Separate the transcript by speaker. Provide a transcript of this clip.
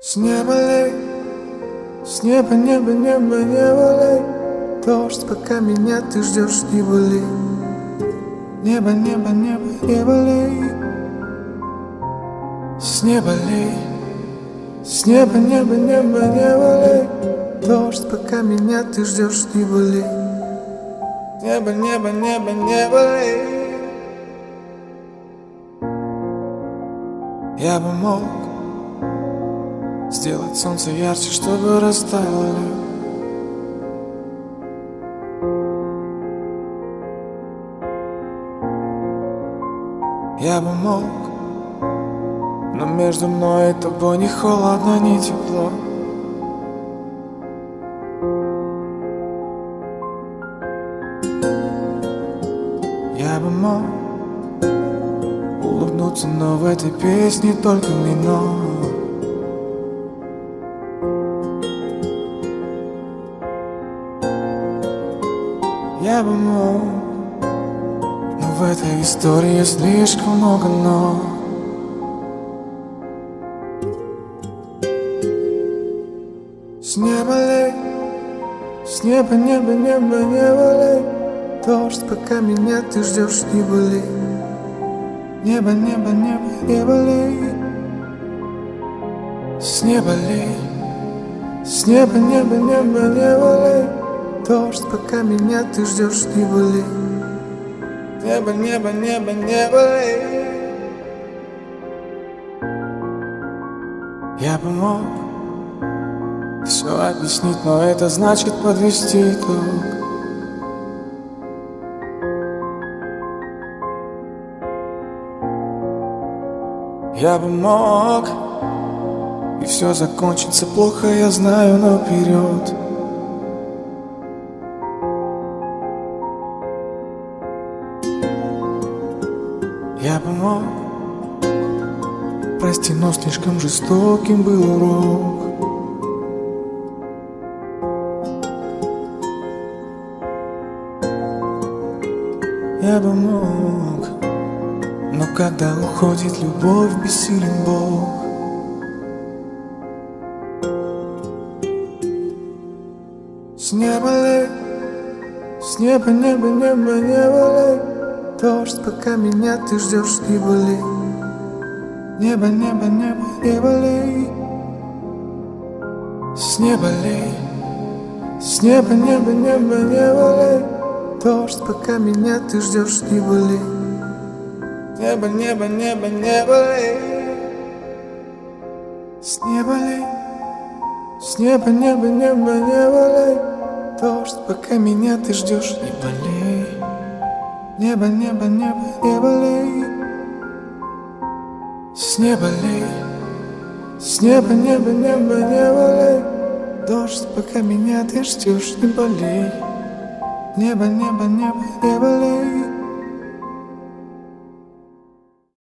Speaker 1: С неба лей, с неба, небо, небо, небо лей. Дождь, пока меня ты ждешь, не болей. Небо, небо, небо, небо лей. С неба лей, с неба, небо, небо, небо лей. Дождь, пока меня ты ждешь, не болей. Небо, небо, небо, небо лей. Я бы мог сделать солнце ярче, чтобы растаяло лед. Я бы мог, но между мной и тобой ни холодно, ни тепло. Я бы мог улыбнуться, но в этой песне только минор. Я бы мог, но в этой истории слишком много но. С неба лей, с неба, небо, небо, небо лей. Дождь, пока меня ты ждешь, не болей. Небо, небо, небо, небо лей. С неба лей, с неба, небо, небо, небо лей. Дождь, пока меня ты ждешь, не болей. Небо, небо, небо, небо лей. Я бы мог все объяснить, но это значит подвести итог. Я бы мог, и все закончится плохо, я знаю наперед. Я бы мог, прости, но слишком жестоким был урок. Я бы мог, но когда уходит любовь, бессилен Бог. С неба лей, с неба, небо, небо, небо лей. Дождь, пока меня ты ждешь, не болей. Небо, небо, небо, небо лей. С неба лей, с неба, небо, небо, небо лей. Дождь, пока меня ты ждешь, не болей. Небо, небо, небо, небо лей. С неба лей, с неба, небо, небо, небо лей. Дождь, пока меня ты ждешь, не болей. Небо, небо, небо, небо лей. С неба лей, с неба, небо, небо, небо лей. Дождь, пока меня ты ждешь, не болей. Небо, небо, небо, небо лей.